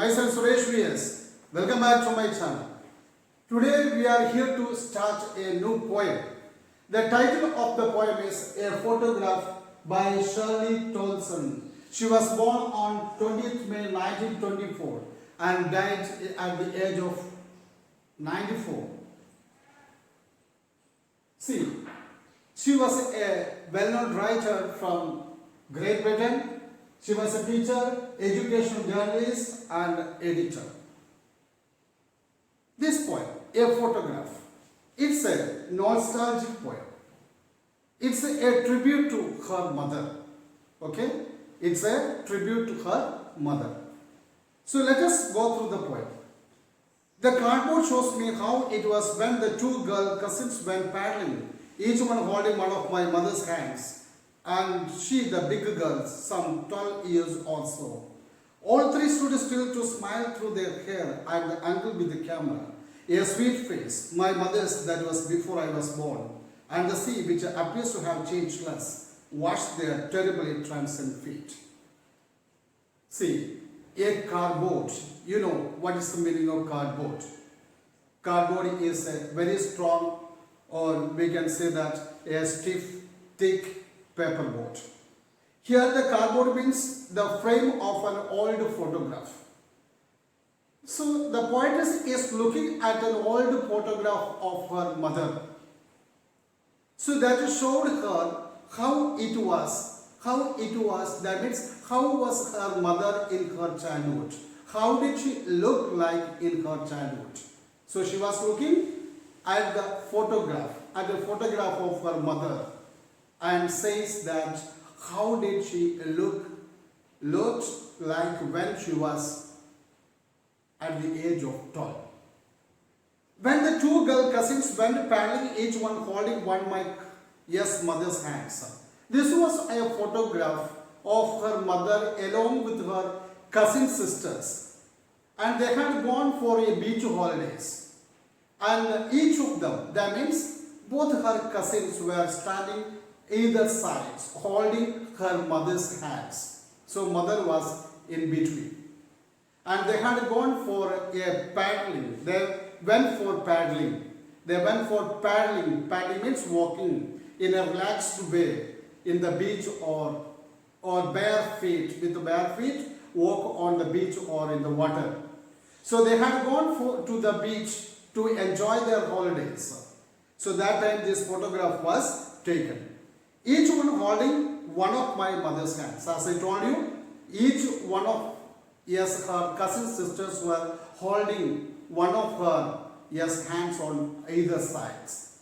myself Suresh VS. Welcome back to my channel. Today we are here to start a new poem. The title of the poem is A Photograph by Shirley Toulson. She was born on 20th May 1924 and died at the age of 94. See, she was a well-known writer from Great Britain. She was a teacher, educational journalist and editor. This poem, A Photograph, it's a nostalgic poem. It's a tribute to her mother. Okay? It's a tribute to her mother. So let us go through the poem. The cardboard shows me how it was when the two girl cousins went paddling, each one holding one of my mother's hands, and she, the big girl, some 12 years or so. All three stood still to smile through their hair at the angle with the camera. A sweet face, my mother's that was before I was born, and the sea, which appears to have changed less, washed their terribly transient feet. See, a cardboard. You know what is the meaning of cardboard? Cardboard is a very strong, or we can say that a stiff, thick paperboard. Here the cardboard means the frame of an old photograph. So the poetess is looking at an old photograph of her mother. So that showed her how it was, that means how was her mother in her childhood. How did she look like in her childhood? So she was looking at the photograph of her mother and says that how did she looked like when she was at the age of 12. When the two girl cousins went paddling, each one holding one mother's hands. This was a photograph of her mother along with her cousin sisters, and they had gone for a beach holidays, and each of them, that means both her cousins, were standing either sides holding her mother's hands. So mother was in between, and they had gone for a paddling. They went for paddling. Paddling means walking in a relaxed way in the beach or bare feet. With the bare feet, walk on the beach or in the water. So they had gone to the beach to enjoy their holidays. So that time this photograph was taken. Each one holding one of my mother's hands. As I told you, each one of her cousin sisters were holding one of her hands on either sides.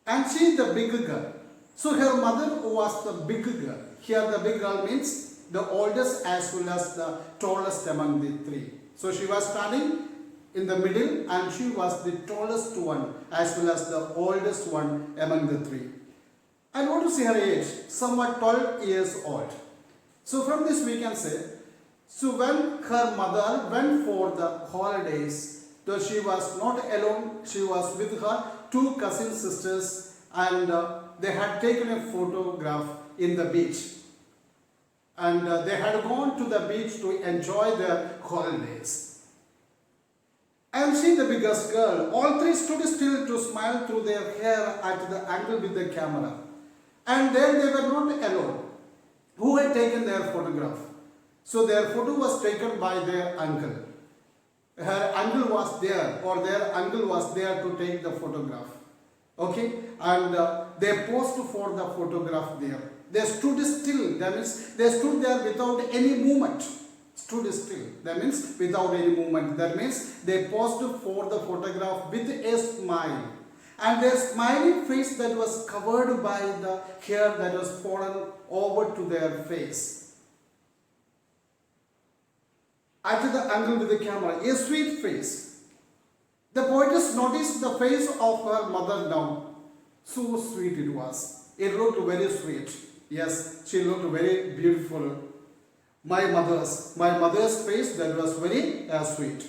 And she is the big girl. So her mother was the big girl. Here the big girl means the oldest as well as the tallest among the three. So she was standing in the middle and she was the tallest one as well as the oldest one among the three. And what is her age? Somewhat 12 years old. So from this we can say, so when her mother went for the holidays, though she was not alone, she was with her two cousin sisters, and they had taken a photograph in the beach. And they had gone to the beach to enjoy their holidays. And she, the biggest girl, all three stood still to smile through their hair at the angle with the camera. And there they were not alone. Who had taken their photograph? So their photo was taken by their uncle. Her uncle was there, or their uncle was there to take the photograph. Okay? And they posed for the photograph there. They stood still. That means they stood there without any movement. Stood still. That means without any movement. That means they posed for the photograph with a smile. And their smiling face that was covered by the hair that was fallen over to their face. At the angle with the camera, a sweet face. The poetess noticed the face of her mother now. So sweet it was. It looked very sweet. Yes, she looked very beautiful. My mother's face that was very sweet.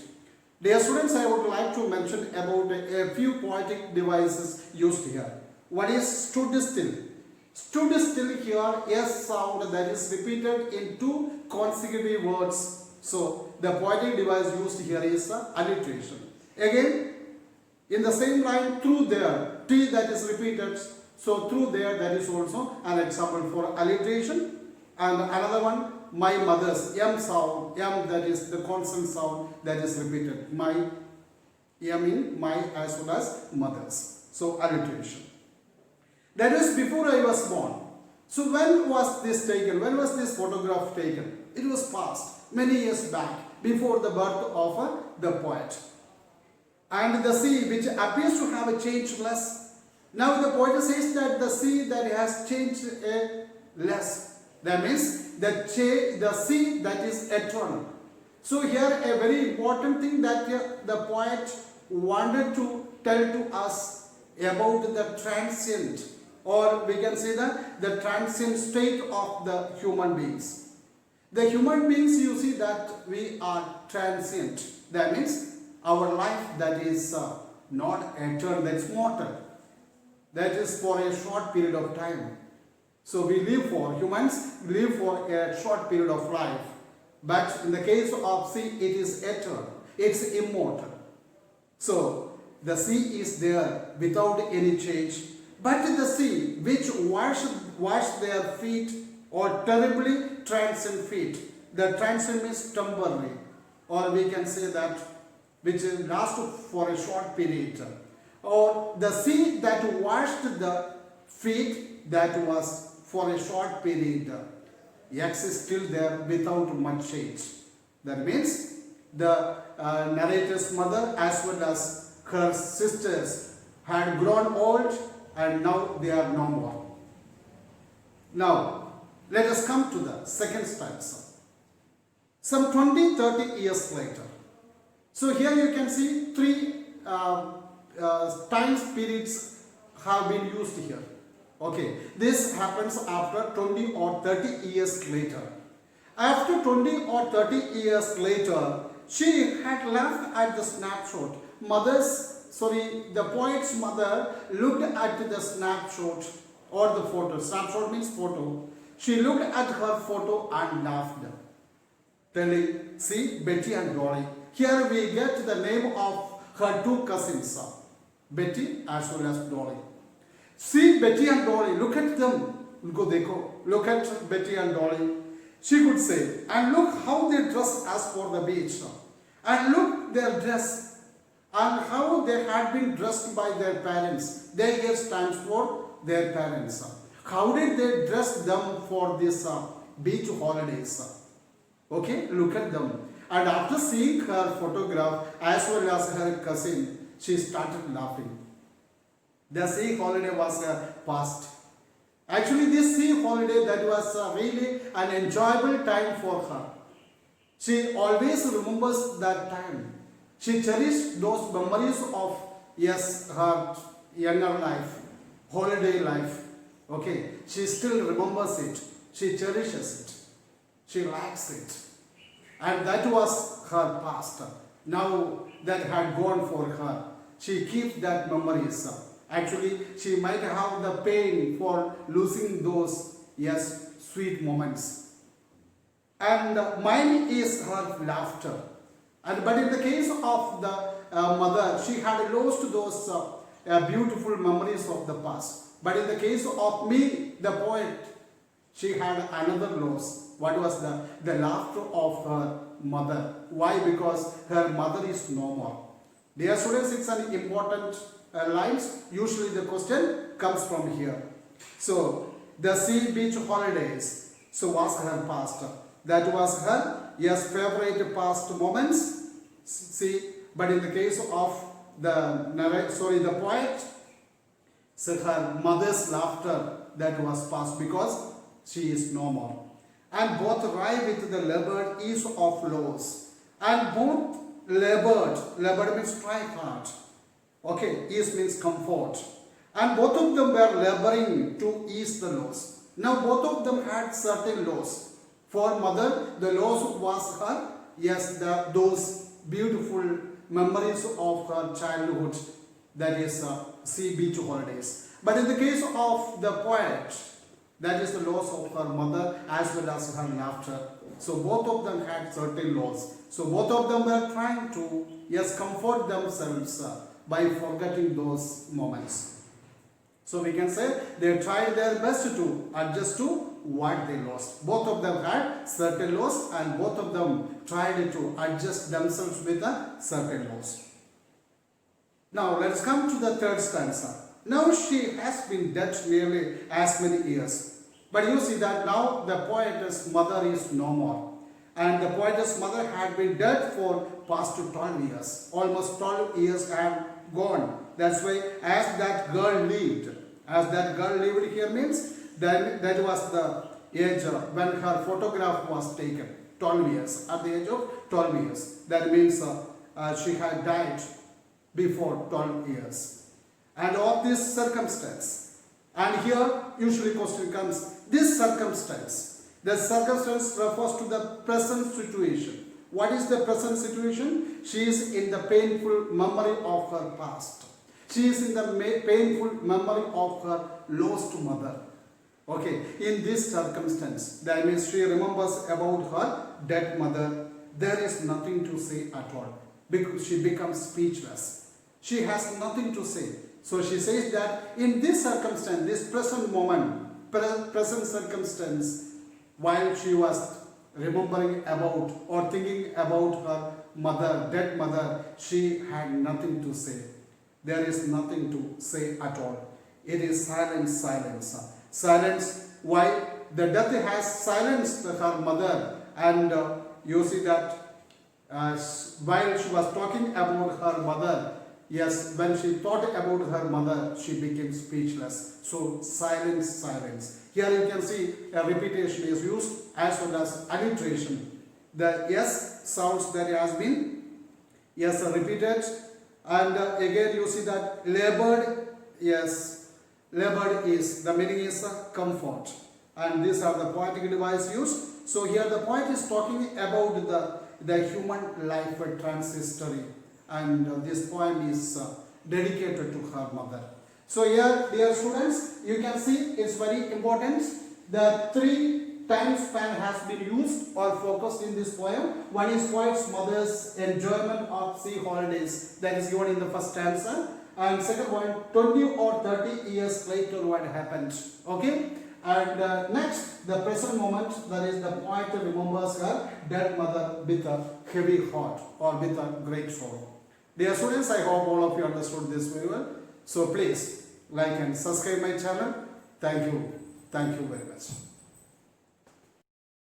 Dear students, I would like to mention about a few poetic devices used here. One is stood still. Stood still here, a sound that is repeated in two consecutive words. So the poetic device used here is alliteration. Again, in the same line, through there, T that is repeated. So through there, that is also an example for alliteration. And another one, my mother's, M sound, M that is the consonant sound that is repeated. My, M in my as well as mother's. So alliteration. That is before I was born. So when was this taken? When was this photograph taken? It was past, many years back, before the birth of the poet. And the sea, which appears to have changed less. Now the poet says that the sea that has changed less. That means the sea that is eternal. So here a very important thing that the poet wanted to tell to us about the transient, or we can say that the transient state of the human beings. The human beings, you see that we are transient. That means our life that is not eternal, that's mortal. That is for a short period of time. So we live for, humans live for a short period of life. But in the case of sea, it is eternal. It's immortal. So the sea is there without any change. But the sea which wash their feet, or terribly transient feet. The transient means temporary, or we can say that which lasts for a short period. Or the sea that washed the feet, that was for a short period. X is still there without much change. That means the narrator's mother as well as her sisters had grown old and now they are no more. Now, let us come to the second stanza. Some 20-30 years later. So here you can see three time periods have been used here. Okay, this happens after 20 or 30 years later. After 20 or 30 years later, she had left at the snapshot. The poet's mother looked at the snapshot or the photo. Snapshot means photo. She looked at her photo and laughed, telling, see, Betty and Dolly. Here we get the name of her two cousins, Betty as well as Dolly. See Betty and Dolly, look at them. Look at Betty and Dolly. She could say, and look how they dress as for the beach. And look their dress, and how they had been dressed by their parents. Their hair stands for their parents. How did they dress them for this beach holidays? Okay, look at them. And after seeing her photograph as well as her cousin, she started laughing. The sea holiday was past. Actually, this sea holiday, that was really an enjoyable time for her. She always remembers that time. She cherished those memories of, yes, her younger life, holiday life. Okay, she still remembers it. She cherishes it. She likes it. And that was her past. Now that had gone for her, she keeps that memories. Actually, she might have the pain for losing those, yes, sweet moments. And mine is her laughter. But in the case of the mother, she had lost those beautiful memories of the past. But in the case of me, the poet, she had another loss. What was the laughter of her mother? Why? Because her mother is no more. Dear students, it's an important lines. Usually the question comes from here. So the sea beach holidays, so was her past. That was her, yes, favorite past moments. See, but in the case of the poet, so her mother's laughter, that was past because she is no more. And both ride with the labored ease of loss. And both labored means try hard. Okay, ease means comfort. And both of them were laboring to ease the loss. Now both of them had certain loss. For mother, the loss was her, yes, those beautiful memories of her childhood, that is sea beach holidays. But in the case of the poet, That is the loss of her mother as well as her laughter. So both of them had certain loss. So both of them were trying to, yes, comfort themselves by forgetting those moments. So we can say they tried their best to adjust to what they lost. Both of them had certain loss and both of them tried to adjust themselves with a certain loss. Now let's come to the third stanza. Now she has been dead nearly as many years. But you see that now the poetess mother is no more. And the poetess mother had been dead for past 12 years. Almost 12 years had gone. That's why as that girl lived here means that was the age when her photograph was taken. 12 years. At the age of 12 years. That means she had died before 12 years. And of this circumstance, and here usually question comes, this circumstance, the circumstance refers to the present situation. What is the present situation? She is in the painful memory of her past. She is in the painful memory of her lost mother. Okay, in this circumstance, that means she remembers about her dead mother. There is nothing to say at all because she becomes speechless. She has nothing to say. So she says that in this circumstance, this present moment, present circumstance, while she was remembering about or thinking about her mother, dead mother, she had nothing to say. There is nothing to say at all. It is silence, silence. Silence, why? The death has silenced her mother, and you see that while she was talking about her mother, yes, when she thought about her mother, she became speechless. So silence, silence. Here you can see a repetition is used as well as alliteration. The yes sounds that has been yes repeated, and again you see that labored, yes, labored is the meaning is comfort, and these are the poetic device used. So here the poet is talking about the human life transitory, and this poem is dedicated to her mother. So here, dear students, you can see it's very important. The 3 time span has been used or focused in this poem. One is poet's mother's enjoyment of sea holidays, that is given in the first stanza, and second one, 20 or 30 years later what happened. Okay, and next, the present moment, that is the poet remembers her dead mother with a heavy heart or with a great sorrow. Dear students, I hope all of you understood this very well. So please like and subscribe my channel. Thank you very much.